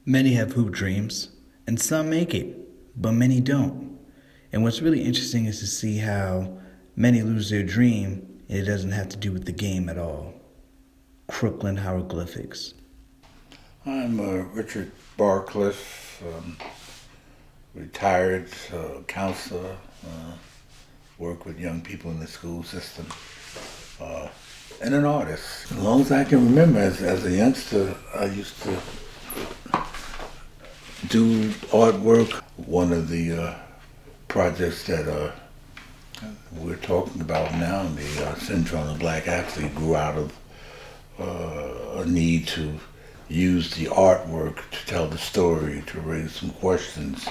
Many have hoop dreams, and some make it, but many don't. And what's really interesting is to see how many lose their dream, and it doesn't have to do with the game at all. Crooklyn Hieroglyphics. I'm Richard Barclift, retired counselor, work with young people in the school system, and an artist. As long as I can remember, as a youngster, I used to do artwork. One of the projects that we're talking about now, the Syndrome of Black Athlete, grew out of a need to use the artwork to tell the story, to raise some questions,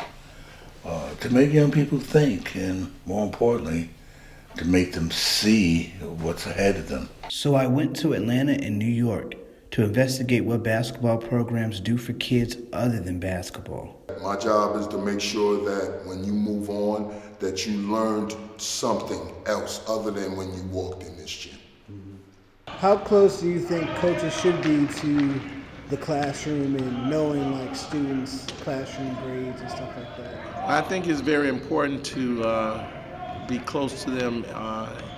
to make young people think, and more importantly, to make them see what's ahead of them. So I went to Atlanta and New York to investigate what basketball programs do for kids other than basketball. My job is to make sure that when you move on, that you learned something else other than when you walked in this gym. How close do you think coaches should be to the classroom and knowing like students' classroom grades and stuff like that? I think it's very important to be close to them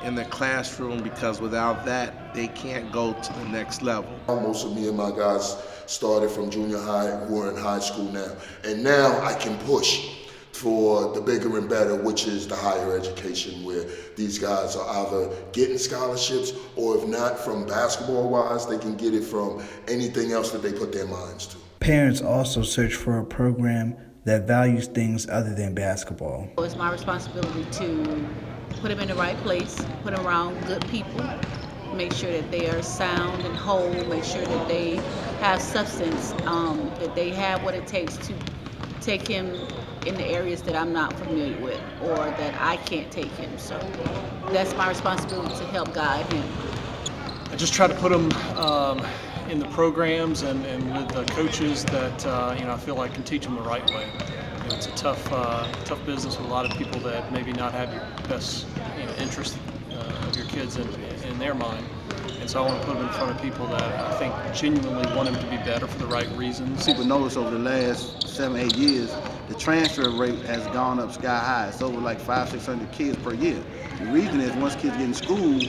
in the classroom, because without that, they can't go to the next level. Most of me and my guys started from junior high, who are in high school now. And now I can push for the bigger and better, which is the higher education, where these guys are either getting scholarships, or if not from basketball-wise, they can get it from anything else that they put their minds to. Parents also search for a program that values things other than basketball. It's my responsibility to put them in the right place, put them around good people, make sure that they are sound and whole, make sure that they have substance, that they have what it takes to take him in the areas that I'm not familiar with or that I can't take him. So that's my responsibility to help guide him. I just try to put them in the programs and with the coaches that I feel like can teach them the right way. It's a tough business with a lot of people that maybe not have your best interest of your kids in their mind. And so I want to put them in front of people that I think genuinely want them to be better for the right reasons. People notice over the last 7-8 years, the transfer rate has gone up sky high. It's over like 500-600 kids per year. The reason is once kids get in school,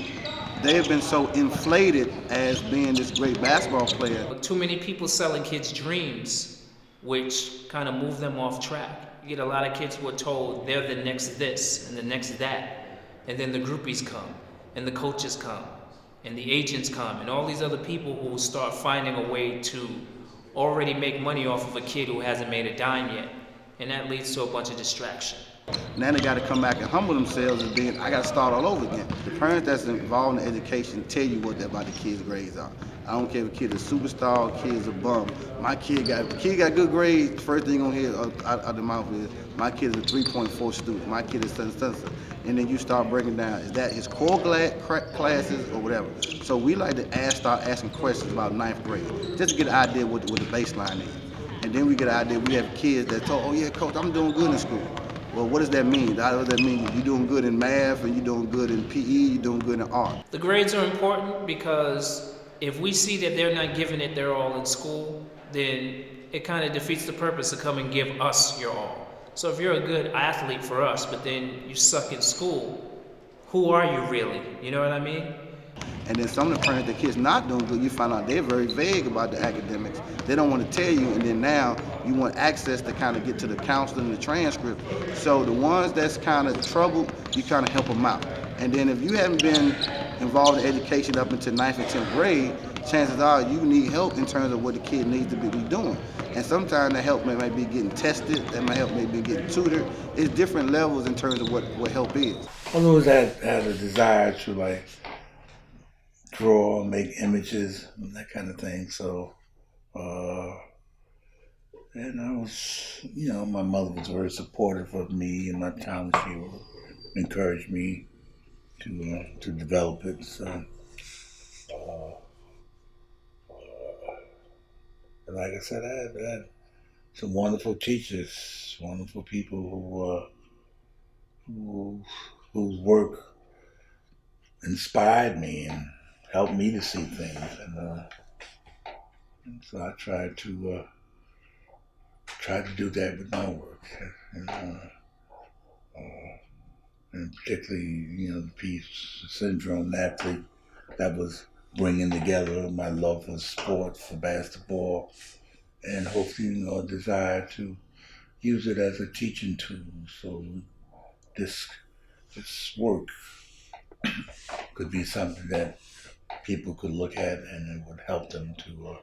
they have been so inflated as being this great basketball player. Too many people selling kids dreams, which kind of move them off track. You get a lot of kids who are told they're the next this and the next that, and then the groupies come, and the coaches come, and the agents come, and all these other people who will start finding a way to already make money off of a kid who hasn't made a dime yet, and that leads to a bunch of distraction. Now they got to come back and humble themselves and being, I got to start all over again. The parents that's involved in education tell you what about the kids' grades are. I don't care if a kid is a superstar, a kid is a bum. My kid got good grades, first thing you're going to hear out the mouth is, my kid is a 3.4 student, my kid is such and such. And then you start breaking down, is that his core classes or whatever? So we like to start asking questions about 9th grade, just to get an idea what the baseline is. And then we get an idea, we have kids that talk, oh yeah, coach, I'm doing good in school. Well, what does that mean? How does that mean you're doing good in math, and you're doing good in PE, you're doing good in art? The grades are important because if we see that they're not giving it their all in school, then it kind of defeats the purpose to come and give us your all. So if you're a good athlete for us, but then you suck in school, who are you really? You know what I mean? And then some of the parents, the kids not doing good, you find out they're very vague about the academics. They don't want to tell you, and then now you want access to kind of get to the counseling and the transcript. So the ones that's kind of troubled, you kind of help them out. And then if you haven't been involved in education up until 9th and 10th grade, chances are you need help in terms of what the kid needs to be doing. And sometimes that help might be getting tested, that might help maybe getting tutored. It's different levels in terms of what help is. I've always had a desire to like draw, make images, and that kind of thing. So, and I was, my mother was very supportive of me and my talent. She would encourage me to develop it. So, and like I said, I had some wonderful teachers, wonderful people whose work inspired me and helped me to see things. And so I tried to tried to do that with my work. And, and particularly, the piece, Syndrome Athlete, that was bringing together my love for sports, for basketball, and hopefully, a desire to use it as a teaching tool. So this work could be something that people could look at, and it would help them to,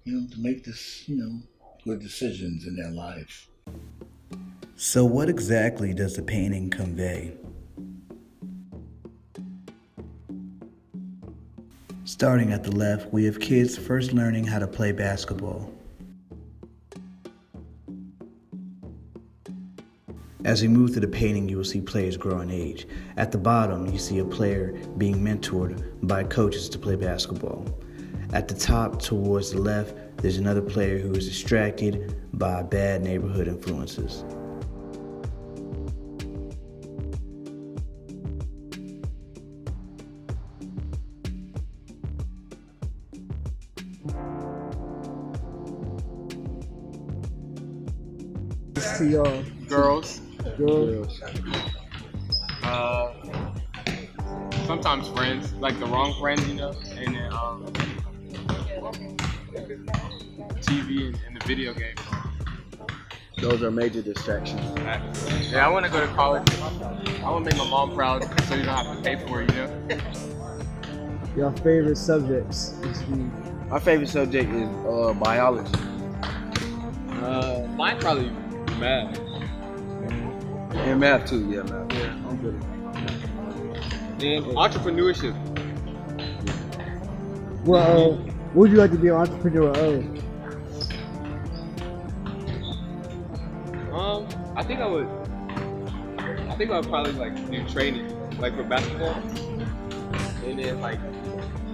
to make this, good decisions in their life. So what exactly does the painting convey? Starting at the left, we have kids first learning how to play basketball. As we move through the painting, you will see players grow in age. At the bottom, you see a player being mentored by coaches to play basketball. At the top, towards the left, there's another player who is distracted by bad neighborhood influences. To y'all. Girls. Girls. Sometimes friends, like the wrong friends, and then TV and the video games. Those are major distractions. Yeah, I want to go to college. I want to make my mom proud, so you don't have to pay for it, Your favorite subjects? My favorite subject is biology. Mine probably math. And math too, yeah, math. Yeah. I'm good. And entrepreneurship. Well, what would you like to be an entrepreneur of? I think I would probably do training, for basketball, and then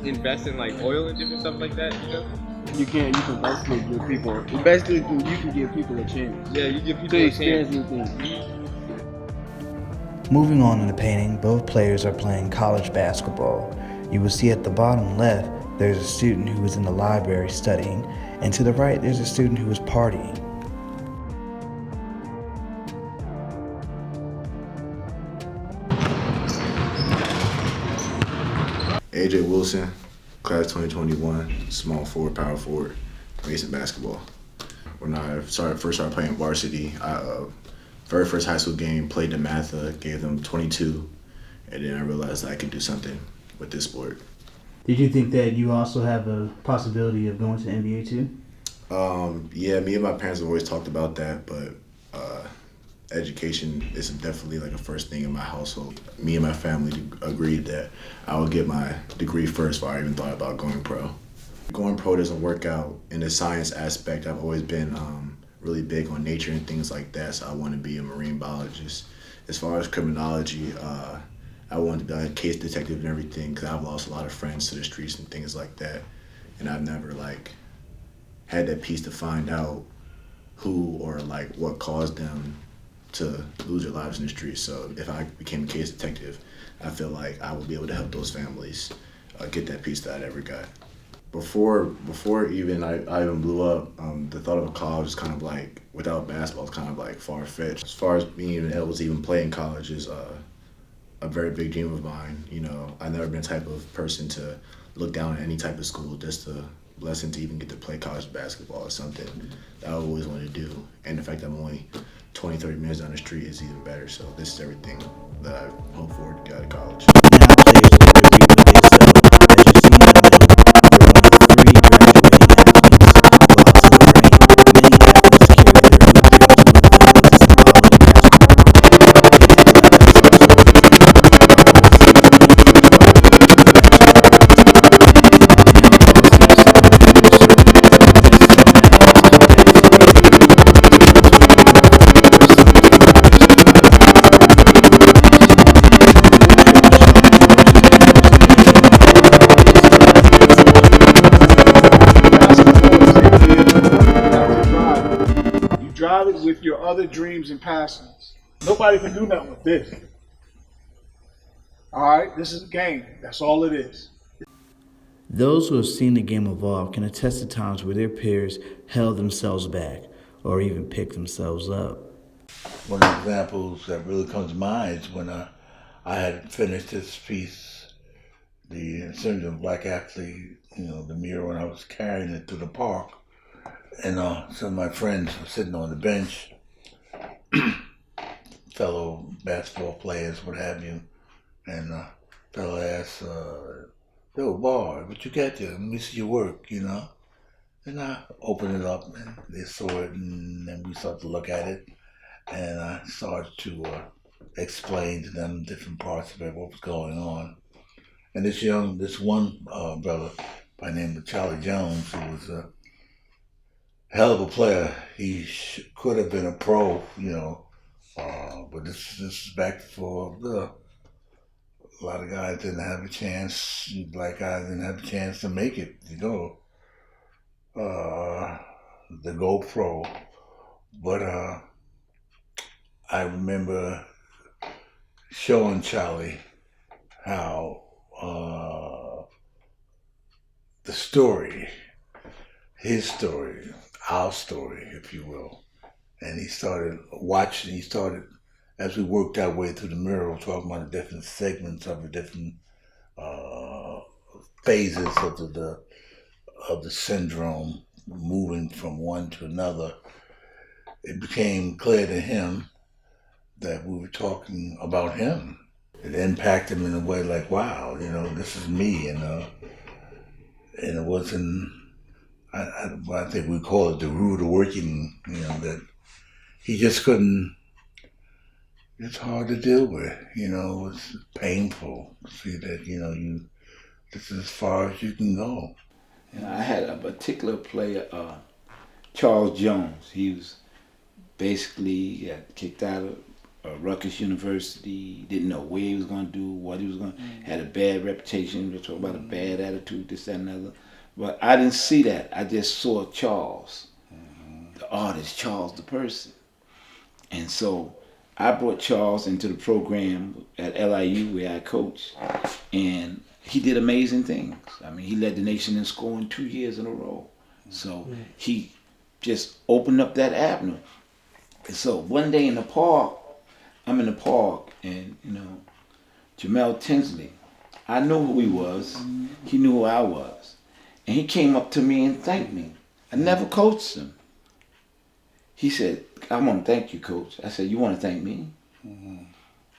invest in oil and different stuff like that, You can basically give people. Basically, you can give people a chance. Yeah, you give people to a experience chance. new things. Moving on in the painting, both players are playing college basketball. You will see at the bottom left, there's a student who is in the library studying, and to the right, there's a student who is partying. AJ Wilson, class 2021, small forward, power forward, Mason basketball. When I first started playing varsity, very first high school game, played DeMatha, gave them 22, and then I realized I could do something with this sport. Did you think that you also have a possibility of going to the NBA too? Yeah, me and my parents have always talked about that, but education is definitely a first thing in my household. Me and my family agreed that I would get my degree first before I even thought about going pro. Going pro doesn't work out in the science aspect. I've always been really big on nature and things like that, so I want to be a marine biologist. As far as criminology, I wanted to be a case detective and everything because I've lost a lot of friends to the streets and things like that, and I've never had that piece to find out who or what caused them to lose their lives in the streets. So if I became a case detective, I feel like I would be able to help those families get that piece that I never got. Before even I even blew up, the thought of a college is kind of without basketball, it's kind of far-fetched. As far as being able to even play in college is a very big dream of mine. I've never been the type of person to look down at any type of school. Just the blessing to even get to play college basketball is something that I always wanted to do. And the fact that I'm only 20, 30 minutes down the street is even better. So this is everything that I hope for to get out of college. Now players agree with themselves. As you see in the middle, they're one of 3 graduating athletes, while to the right, many athletes carry their hoop dreams with them with the symbology of Drive it with your other dreams and passions. Nobody can do nothing with this. All right, this is a game. That's all it is. Those who have seen the game evolve can attest to times where their peers held themselves back, or even pick themselves up. One of the examples that really comes to mind is when I had finished this piece, the Syndrome of Black Athlete, the mural, and I was carrying it to the park. And some of my friends were sitting on the bench, fellow basketball players, what have you. And fellow asked, yo, Bar, what you got there? Let me see your work, And I opened it up and they saw it, and then we started to look at it. And I started to explain to them different parts of it, what was going on. And this one brother by the name of Charlie Jones, who was a hell of a player. He could have been a pro, but this is back for a lot of guys didn't have a chance. Black guys didn't have a chance to make it, the Go Pro. But I remember showing Charlie how the story, his story, our story, if you will. And he started watching, as we worked our way through the mural, talking about the different segments of the different phases of the syndrome, moving from one to another, it became clear to him that we were talking about him. It impacted him in a way like, wow, this is me, and it wasn't, I think we call it the rude awakening, that he just couldn't, it's hard to deal with, it's painful to see that, this is as far as you can go. I had a particular player, Charles Jones. He was basically got kicked out of Rutgers University, didn't know where he was going to do, what he was going to, had a bad reputation, we talk about a bad attitude, this, that, and the other. But I didn't see that. I just saw Charles, the artist, Charles the person. And so I brought Charles into the program at LIU where I coached, and he did amazing things. I mean, he led the nation in scoring 2 years in a row. So he just opened up that avenue. And so one day in the park, I'm in the park, and Jamel Tinsley, I knew who he was, he knew who I was. And he came up to me and thanked me. I never coached him. He said, I want to thank you, Coach. I said, you want to thank me?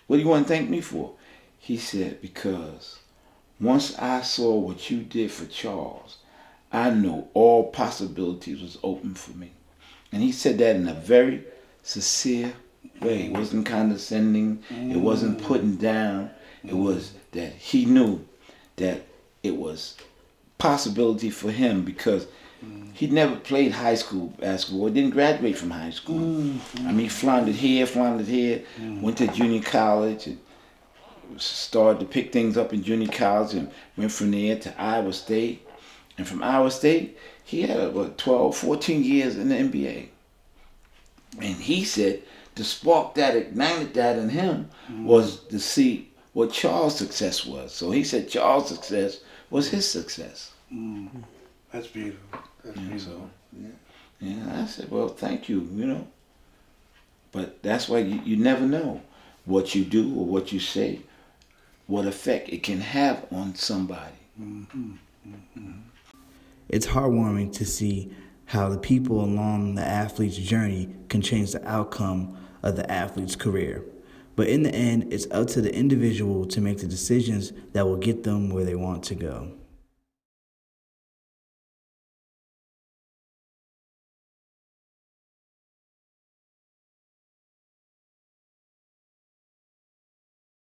What do you want to thank me for? He said, because once I saw what you did for Charles, I knew all possibilities was open for me. And he said that in a very sincere way. It wasn't condescending. It wasn't putting down. It was that he knew that it was possibility for him because he never played high school basketball. He didn't graduate from high school. I mean, he floundered here, went to junior college, and started to pick things up in junior college, and went from there to Iowa State. And from Iowa State, he had 12, 14 years in the NBA. And he said the spark that ignited that in him was to see what Charles' success was. So he said Charles' success was his success. That's beautiful. That's beautiful. I said, well, thank you, But that's why you never know what you do or what you say, what effect it can have on somebody. It's heartwarming to see how the people along the athlete's journey can change the outcome of the athlete's career. But in the end, it's up to the individual to make the decisions that will get them where they want to go.